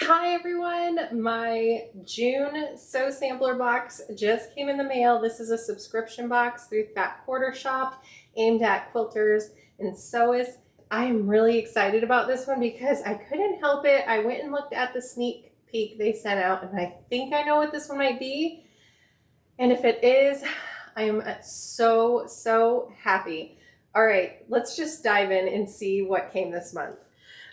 Hi everyone, my June Sew Sampler box just came in the mail. This is a subscription box through Fat Quarter Shop aimed at quilters and sewists. I am really excited about this one because I couldn't help it. I went and looked at the sneak peek they sent out and I think I know what this one might be. And if it is, I am so happy. All right, let's just dive in and see what came this month.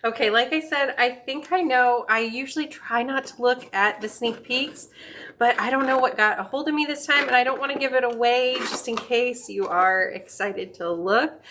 Okay, like I said, I think I know. I usually try not to look at the sneak peeks, but I don't know what got a hold of me this time, and I don't want to give it away just in case you are excited to look.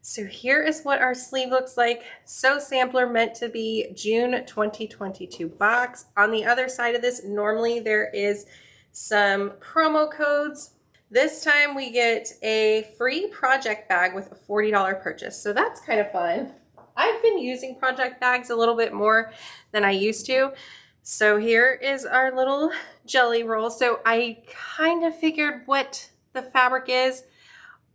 So here is what our sleeve looks like. Sew Sampler meant to be June 2022 box. On the other side of this, normally there is some promo codes. This time we get a free project bag with a $40 purchase, so that's kind of fun. I've been using project bags a little bit more than I used to. So here is our little jelly roll. So I kind of figured what the fabric is,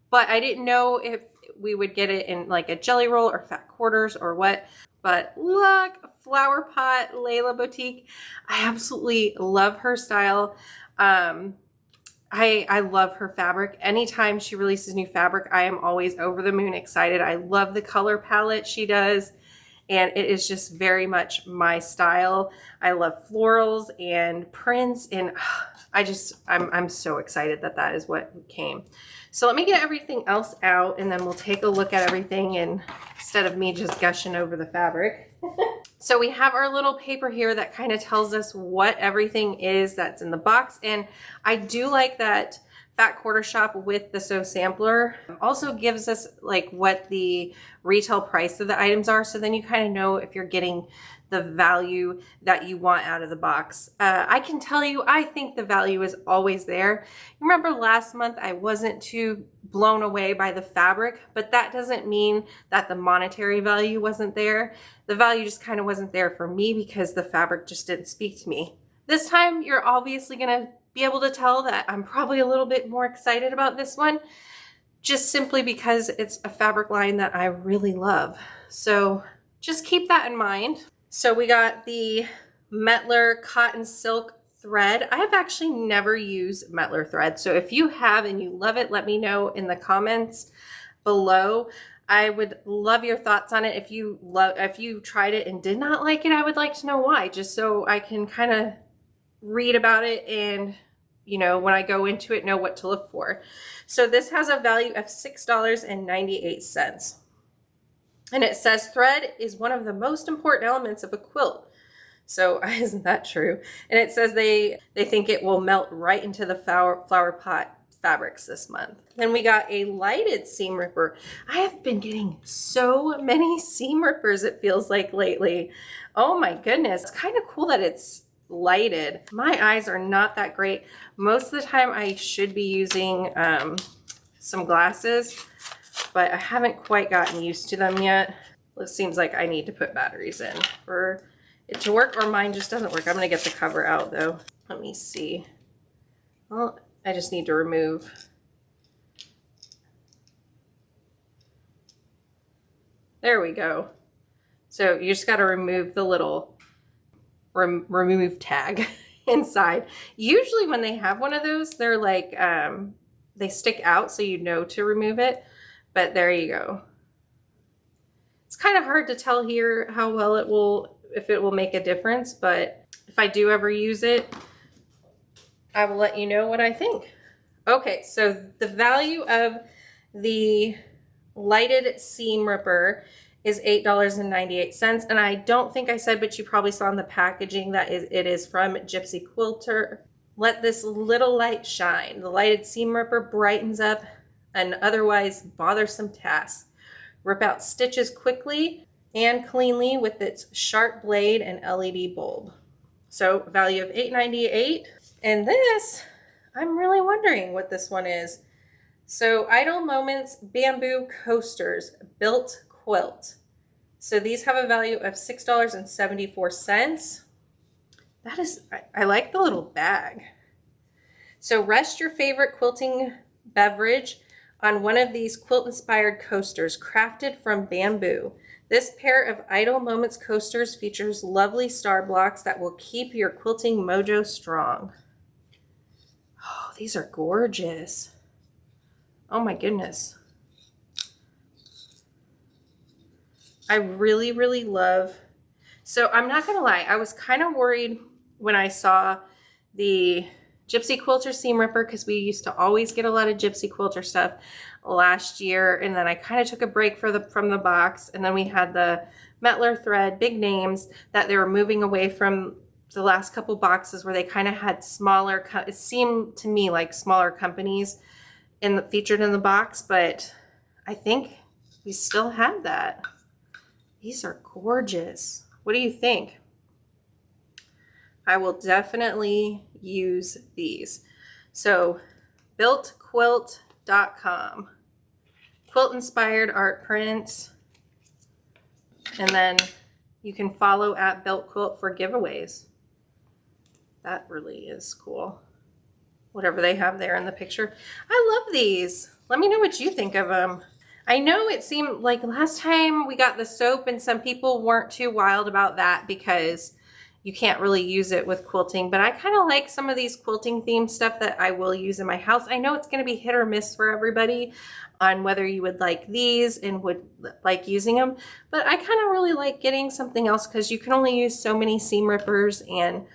but I didn't know if we would get it in like a jelly roll or fat quarters or what. But look, Flower Pot Layla Boutique. I absolutely love her style. I love her fabric. Anytime she releases new fabric, I am always over the moon excited. I love the color palette she does, and it is just very much my style. I love florals and prints, and I'm so excited that that is what came. So let me get everything else out, and then we'll take a look at everything, and instead of me just gushing over the fabric. So we have our little paper here that kind of tells us what everything is that's in the box. And I do like that Fat Quarter Shop with the Sew Sampler also gives us like what the retail price of the items are. So then you kind of know if you're getting the value that you want out of the box. I can tell you, I think the value is always there. Remember last month, I wasn't too blown away by the fabric, but that doesn't mean that the monetary value wasn't there. The value just kind of wasn't there for me because the fabric just didn't speak to me. This time, you're obviously gonna be able to tell that I'm probably a little bit more excited about this one, just simply because it's a fabric line that I really love. So just keep that in mind. So we got the Metler Cotton Silk thread. I have actually never used Metler thread. So if you have and you love it, let me know in the comments below. I would love your thoughts on it. If you tried it and did not like it, I would like to know why, just so I can kind of read about it and, you know, when I go into it, know what to look for. So this has a value of $6.98. And it says thread is one of the most important elements of a quilt. So isn't that true? And it says they think it will melt right into the flower pot fabrics this month. Then we got a lighted seam ripper. I have been getting so many seam rippers, it feels like lately. Oh my goodness. It's kind of cool that it's lighted. My eyes are not that great. Most of the time I should be using some glasses, but I haven't quite gotten used to them yet. It seems like I need to put batteries in for it to work, or mine just doesn't work. I'm gonna get the cover out though. Let me see. Well, I just need to remove. There we go. So you just gotta remove the little remove tag inside. Usually when they have one of those, they're like, they stick out so you know to remove it. But there you go. It's kind of hard to tell here how well it will, if it will make a difference, but if I do ever use it, I will let you know what I think. Okay, so the value of the lighted seam ripper is $8.98. And I don't think I said, but you probably saw in the packaging that it is from Gypsy Quilter. Let this little light shine. The lighted seam ripper brightens up an otherwise bothersome task. Rip out stitches quickly and cleanly with its sharp blade and LED bulb. So value of $8.98. And this, I'm really wondering what this one is. So Idle Moments Bamboo Coasters Built Quilt. So these have a value of $6.74. That is, I like the little bag. So rest your favorite quilting beverage on one of these quilt-inspired coasters crafted from bamboo. This pair of Idle Moments coasters features lovely star blocks that will keep your quilting mojo strong. Oh, these are gorgeous. Oh my goodness. I really, really love. So I'm not gonna lie, I was kind of worried when I saw the Gypsy Quilter seam ripper, because we used to always get a lot of Gypsy Quilter stuff last year, and then I kind of took a break from the box, and then we had the Mettler thread, big names, that they were moving away from the last couple boxes where they kind of had smaller, it seemed to me like smaller companies featured in the box, but I think we still had that. These are gorgeous. What do you think? I will definitely use these. So, builtquilt.com. Quilt inspired art prints. And then you can follow at Built Quilt for giveaways. That really is cool. Whatever they have there in the picture. I love these. Let me know what you think of them. I know it seemed like last time we got the soap and some people weren't too wild about that because you can't really use it with quilting, but I kind of like some of these quilting themed stuff that I will use in my house. I know it's going to be hit or miss for everybody on whether you would like these and would like using them, but I kind of really like getting something else because you can only use so many seam rippers and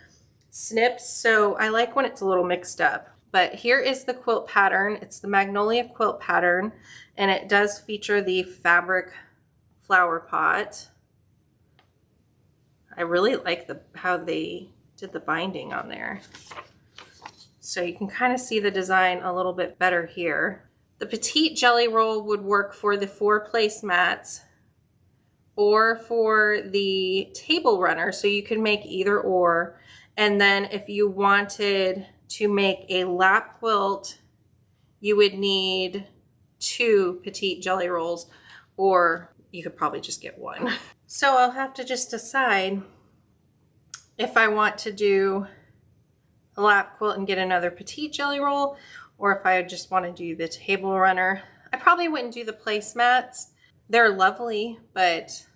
snips, so I like when it's a little mixed up. But here is the quilt pattern. It's the Magnolia quilt pattern, and it does feature the fabric flower pot. I really like how they did the binding on there. So you can kind of see the design a little bit better here. The petite jelly roll would work for the 4 placemats or for the table runner, so you can make either or. And then if you wanted to make a lap quilt, you would need 2 petite jelly rolls, or you could probably just get 1. So I'll have to just decide if I want to do a lap quilt and get another petite jelly roll, or if I just want to do the table runner. I probably wouldn't do the placemats. They're lovely, but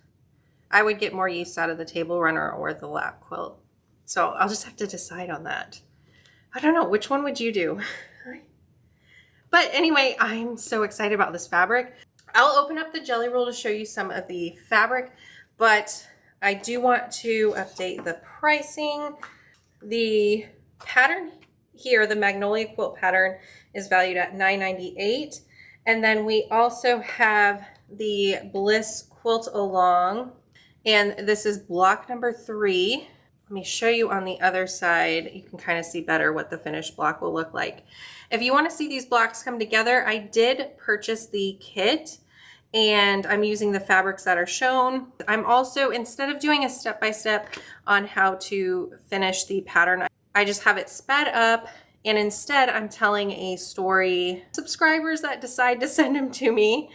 I would get more use out of the table runner or the lap quilt. So I'll just have to decide on that. I don't know, which one would you do? But anyway, I'm so excited about this fabric. I'll open up the jelly roll to show you some of the fabric, but I do want to update the pricing. The pattern here, the Magnolia quilt pattern, is valued at $9.98. And then we also have the Bliss quilt along, and this is block number 3. Let me show you on the other side. You can kind of see better what the finished block will look like. If you want to see these blocks come together, I did purchase the kit and I'm using the fabrics that are shown. I'm also, instead of doing a step-by-step on how to finish the pattern, I just have it sped up, and instead I'm telling a story. Subscribers that decide to send them to me.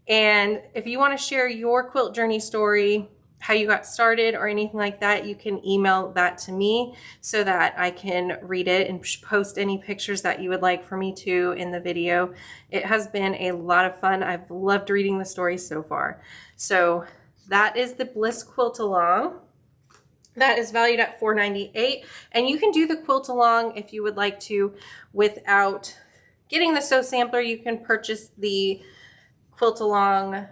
And if you want to share your quilt journey story, how you got started or anything like that, you can email that to me so that I can read it and post any pictures that you would like for me to in the video. It has been a lot of fun. I've loved reading the stories so far. So that is the Bliss quilt along. That is valued at $4.98, and you can do the quilt along if you would like to without getting the sew sampler. You can purchase the quilt along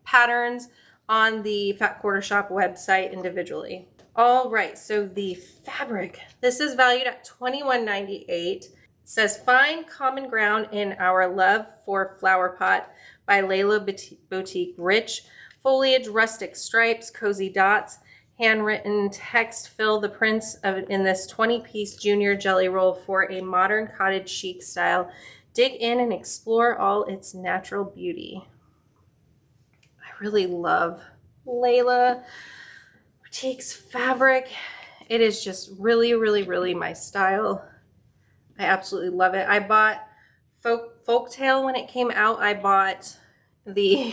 patterns on the Fat Quarter Shop website individually. All right, so the fabric, this is valued at $21.98. It says find common ground in our love for flower pot by Layla Boutique. Rich foliage, rustic stripes, cozy dots, handwritten text fill the prints in this 20-piece junior jelly roll for a modern cottage chic style. Dig in and explore all its natural beauty. I really love Layla Boutique's fabric. It is just really, really, really my style. I absolutely love it. I bought Folktale when it came out. I bought the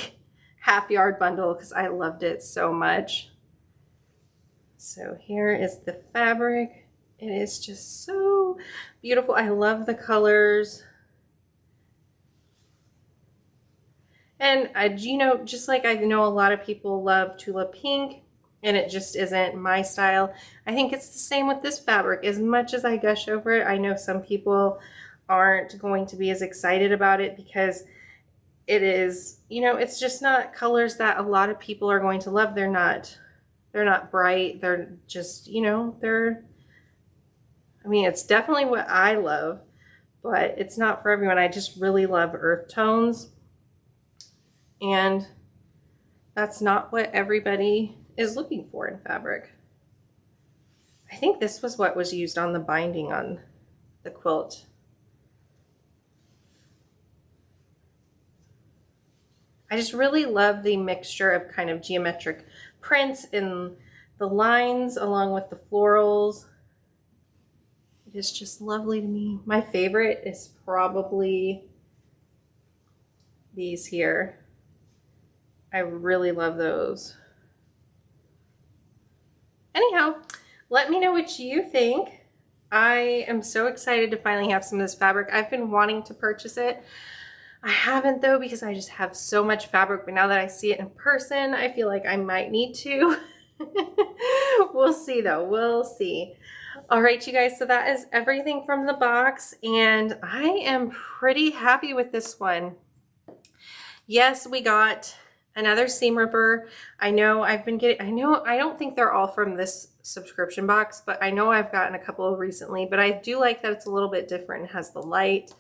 half yard bundle because I loved it so much. So here is the fabric. It is just so beautiful. I love the colors. And you know, just like I know a lot of people love Tula Pink, and it just isn't my style. I think it's the same with this fabric. As much as I gush over it, I know some people aren't going to be as excited about it because it is, you know, it's just not colors that a lot of people are going to love. They're not bright. They're just, you know, I mean, it's definitely what I love, but it's not for everyone. I just really love earth tones, and that's not what everybody is looking for in fabric. I think this was what was used on the binding on the quilt. I just really love the mixture of kind of geometric prints in the lines along with the florals. It is just lovely to me. My favorite is probably these here. I really love those. Anyhow, let me know what you think. I am so excited to finally have some of this fabric. I've been wanting to purchase it. I haven't though because I just have so much fabric, but now that I see it in person, I feel like I might need to. We'll see though, we'll see. All right, you guys, so that is everything from the box, and I am pretty happy with this one. Yes, we got another seam ripper. I know I've been getting, I don't think they're all from this subscription box, but I know I've gotten a couple recently, but I do like that it's a little bit different. It has the light.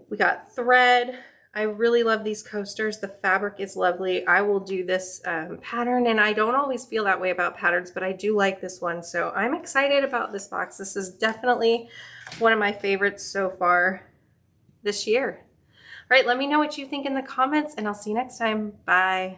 We got thread. I really love these coasters. The fabric is lovely. I will do this pattern, and I don't always feel that way about patterns, but I do like this one. So I'm excited about this box. This is definitely one of my favorites so far this year. All right, let me know what you think in the comments, and I'll see you next time. Bye.